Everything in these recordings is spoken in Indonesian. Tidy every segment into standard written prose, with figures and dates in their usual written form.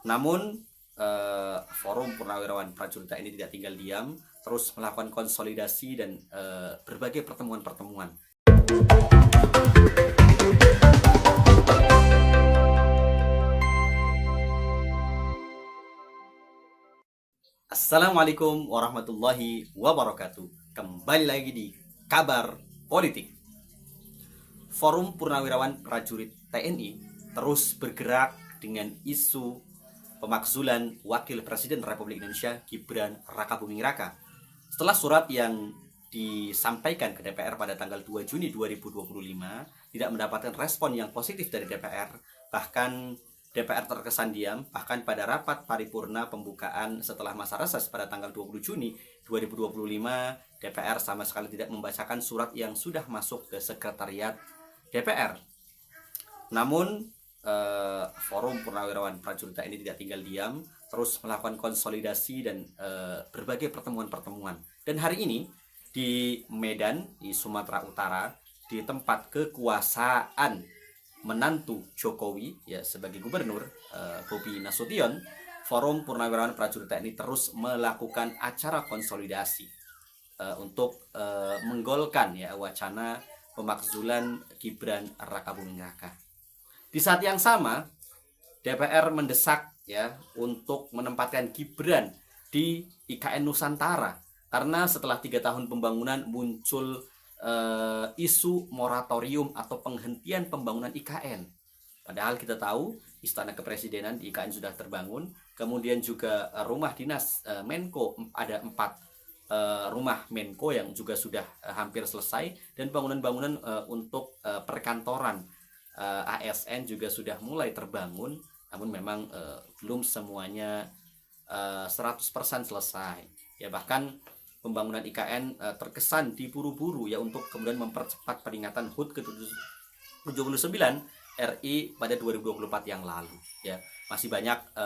Namun Forum Purnawirawan Prajurit TNI tidak tinggal diam, terus melakukan konsolidasi dan berbagai pertemuan-pertemuan. Assalamualaikum warahmatullahi wabarakatuh. Kembali lagi di Kabar Politik. Forum Purnawirawan Prajurit TNI terus bergerak dengan isu pemakzulan Wakil Presiden Republik Indonesia Gibran Rakabuming Raka. Setelah surat yang disampaikan ke DPR pada tanggal 2 Juni 2025 tidak mendapatkan respon yang positif dari DPR, bahkan DPR terkesan diam, bahkan pada rapat paripurna pembukaan setelah masa reses pada tanggal 20 Juni 2025, DPR sama sekali tidak membacakan surat yang sudah masuk ke sekretariat DPR. Namun Forum Purnawirawan Prajurit TNI tidak tinggal diam, terus melakukan konsolidasi dan berbagai pertemuan-pertemuan. Dan hari ini di Medan, di Sumatera Utara, di tempat kekuasaan menantu Jokowi ya sebagai gubernur, Bobi Nasution, Forum Purnawirawan Prajurit TNI terus melakukan acara konsolidasi untuk menggolkan ya wacana pemakzulan Gibran Rakabuming Raka. Di saat yang sama, DPR mendesak ya untuk menempatkan Gibran di IKN Nusantara karena setelah 3 tahun pembangunan muncul isu moratorium atau penghentian pembangunan IKN. Padahal kita tahu Istana Kepresidenan di IKN sudah terbangun, kemudian juga rumah dinas Menko, ada 4 rumah Menko yang juga sudah hampir selesai, dan bangunan-bangunan untuk perkantoran ASN juga sudah mulai terbangun, namun memang belum semuanya 100% selesai. Ya bahkan pembangunan IKN terkesan diburu-buru ya untuk kemudian mempercepat peringatan HUT ke-79 RI pada 2024 yang lalu. Ya masih banyak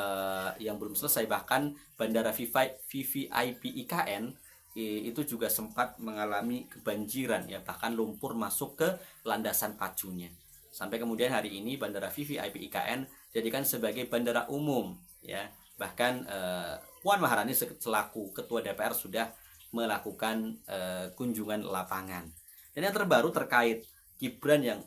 yang belum selesai, bahkan Bandara VVIP IKN itu juga sempat mengalami kebanjiran ya, bahkan lumpur masuk ke landasan pacunya. Sampai kemudian hari ini Bandara VVIP IKN dijadikan sebagai bandara umum ya. Bahkan Puan Maharani selaku Ketua DPR sudah melakukan kunjungan lapangan. Dan yang terbaru terkait Gibran yang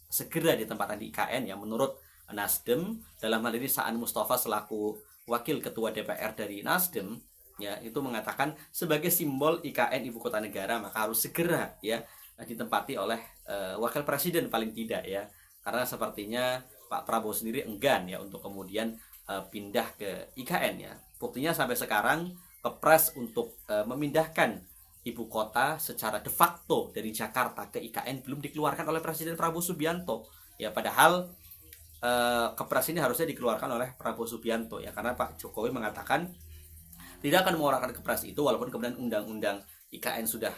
segera ditempatkan di IKN ya, menurut Nasdem, dalam hal ini Saan Mustafa selaku Wakil Ketua DPR dari Nasdem ya, itu mengatakan sebagai simbol IKN Ibu Kota Negara maka harus segera ya ditempati oleh Wakil Presiden paling tidak ya, karena sepertinya Pak Prabowo sendiri enggan ya untuk kemudian pindah ke IKN ya. Buktinya sampai sekarang kepres untuk memindahkan ibu kota secara de facto dari Jakarta ke IKN belum dikeluarkan oleh Presiden Prabowo Subianto ya, padahal kepres ini harusnya dikeluarkan oleh Prabowo Subianto ya, karena Pak Jokowi mengatakan tidak akan mengeluarkan kepres itu walaupun kemudian undang-undang IKN sudah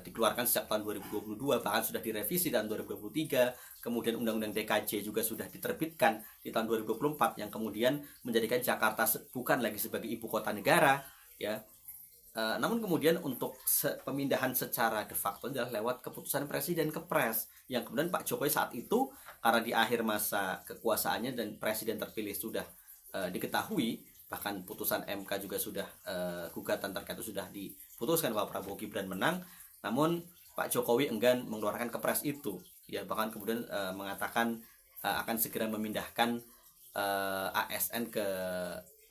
dikeluarkan sejak tahun 2022, bahkan sudah direvisi tahun 2023, kemudian undang-undang DKJ juga sudah diterbitkan di tahun 2024 yang kemudian menjadikan Jakarta bukan lagi sebagai ibu kota negara ya. Namun kemudian untuk pemindahan secara de facto adalah lewat keputusan Presiden Kepres yang kemudian Pak Jokowi saat itu karena di akhir masa kekuasaannya dan Presiden terpilih sudah diketahui, bahkan putusan MK juga sudah gugatan terkait itu sudah diputuskan bahwa Prabowo Gibran menang, namun Pak Jokowi enggan mengeluarkan kepres itu ya, bahkan kemudian mengatakan akan segera memindahkan ASN ke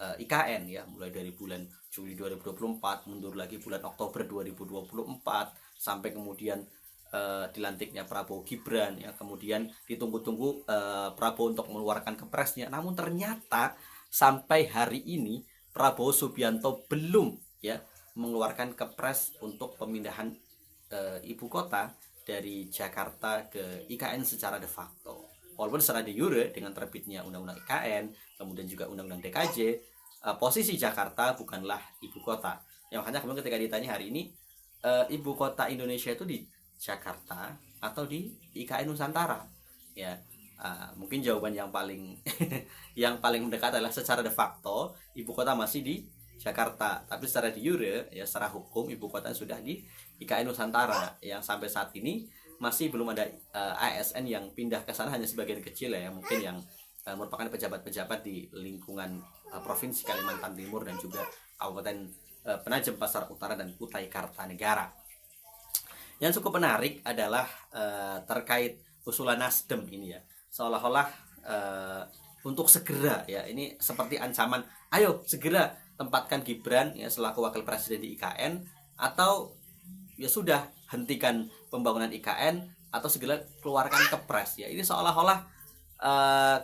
IKN ya, mulai dari bulan Juli 2024 mundur lagi bulan Oktober 2024 sampai kemudian dilantiknya Prabowo Gibran ya, kemudian ditunggu-tunggu Prabowo untuk mengeluarkan kepresnya, namun ternyata sampai hari ini Prabowo Subianto belum ya mengeluarkan kepres untuk pemindahan ibu kota dari Jakarta ke IKN secara de facto. Walaupun secara de jure dengan terbitnya undang-undang IKN, kemudian juga undang-undang DKJ, posisi Jakarta bukanlah ibu kota. Yang makanya kemudian ketika ditanya hari ini ibu kota Indonesia itu di Jakarta atau di IKN Nusantara ya. Mungkin jawaban yang paling yang paling mendekat adalah secara de facto ibu kota masih di Jakarta, tapi secara de jure ya, secara hukum ibu kota sudah di IKN Nusantara yang sampai saat ini masih belum ada ASN yang pindah ke sana, hanya sebagian kecil ya, mungkin yang merupakan pejabat-pejabat di lingkungan Provinsi Kalimantan Timur dan juga Kabupaten Penajam Pasar Utara dan Kutai Kartanegara. Yang cukup menarik adalah terkait usulan Nasdem ini ya, seolah-olah untuk segera ya, ini seperti ancaman, ayo segera tempatkan Gibran ya selaku wakil presiden di IKN, atau ya sudah hentikan pembangunan IKN, atau segera keluarkan kepres ya. Ini seolah-olah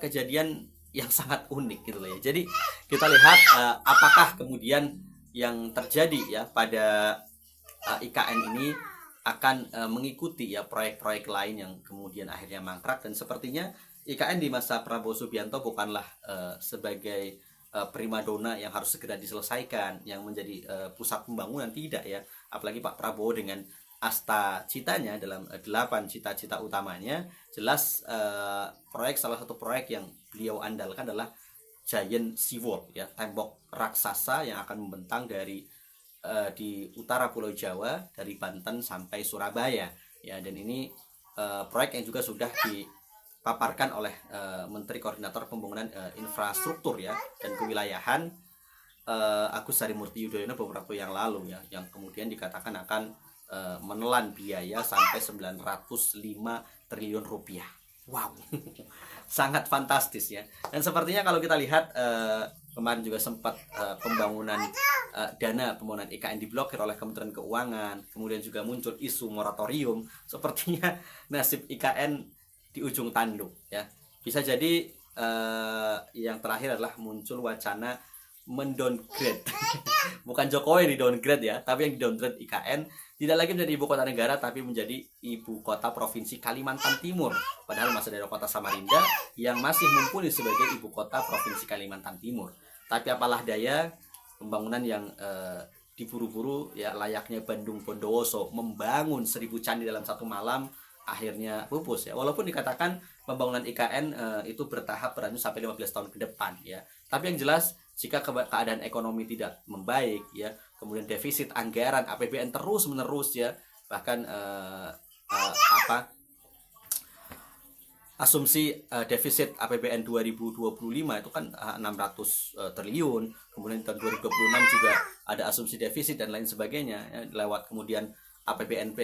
kejadian yang sangat unik gitu loh ya. Jadi kita lihat apakah kemudian yang terjadi ya pada IKN ini akan mengikuti ya proyek-proyek lain yang kemudian akhirnya mangkrak. Dan sepertinya IKN di masa Prabowo Subianto bukanlah sebagai primadona yang harus segera diselesaikan, yang menjadi pusat pembangunan, tidak ya. Apalagi Pak Prabowo dengan asta citanya dalam 8 cita-cita utamanya, jelas salah satu proyek yang beliau andalkan adalah Giant Seawall ya, tembok raksasa yang akan membentang dari di utara Pulau Jawa, dari Banten sampai Surabaya ya. Dan ini proyek yang juga sudah dipaparkan oleh Menteri Koordinator Pembangunan Infrastruktur ya dan Kewilayahan Agus Harimurti Yudhoyono beberapa yang lalu ya, yang kemudian dikatakan akan menelan biaya sampai 905 triliun rupiah. Wow, sangat fantastis ya. Dan sepertinya kalau kita lihat kemarin juga sempat pembangunan dana pembangunan IKN diblokir oleh Kementerian Keuangan, kemudian juga muncul isu moratorium. Sepertinya nasib IKN di ujung tanduk ya. Bisa jadi yang terakhir adalah muncul wacana mendowngrade bukan Jokowi di downgrade ya, tapi yang di downgrade IKN tidak lagi menjadi ibu kota negara, tapi menjadi ibu kota provinsi Kalimantan Timur, padahal masih ada kota Samarinda yang masih mumpuni sebagai ibu kota provinsi Kalimantan Timur. Tapi apalah daya, pembangunan yang diburu-buru ya, layaknya Bandung Bondowoso membangun 1000 candi dalam satu malam, akhirnya pupus ya. Walaupun dikatakan pembangunan IKN itu bertahap berlanjut sampai 15 tahun ke depan ya. Tapi yang jelas jika keadaan ekonomi tidak membaik ya, kemudian defisit anggaran APBN terus menerus ya, bahkan asumsi defisit APBN 2025 itu kan 600 triliun, kemudian tahun 2026 juga ada asumsi defisit dan lain sebagainya ya, lewat kemudian APBN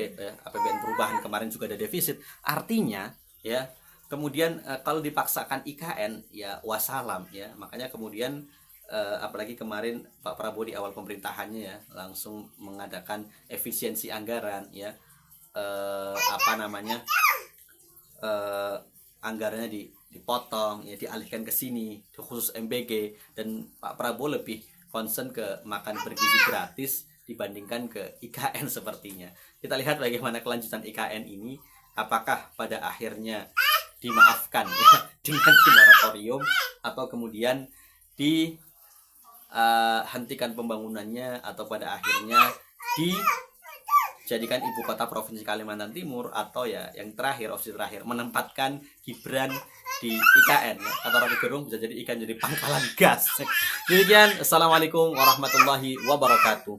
perubahan kemarin juga ada defisit. Artinya ya, kemudian kalau dipaksakan IKN ya wassalam ya. Makanya kemudian apalagi kemarin Pak Prabowo di awal pemerintahannya ya langsung mengadakan efisiensi anggaran ya, anggarannya dipotong ya, dialihkan ke sini khusus MBG, dan Pak Prabowo lebih concern ke makan bergizi gratis dibandingkan ke IKN sepertinya. Kita lihat bagaimana kelanjutan IKN ini, apakah pada akhirnya dimaafkan ya, dengan moratorium, atau kemudian hentikan pembangunannya, atau pada akhirnya dijadikan ibu kota provinsi Kalimantan Timur, atau ya yang terakhir, opsi terakhir, menempatkan Gibran di IKN ya. Kata Rocky Gerung, bisa jadi ikan jadi pangkalan gas. Demikian, assalamualaikum warahmatullahi wabarakatuh.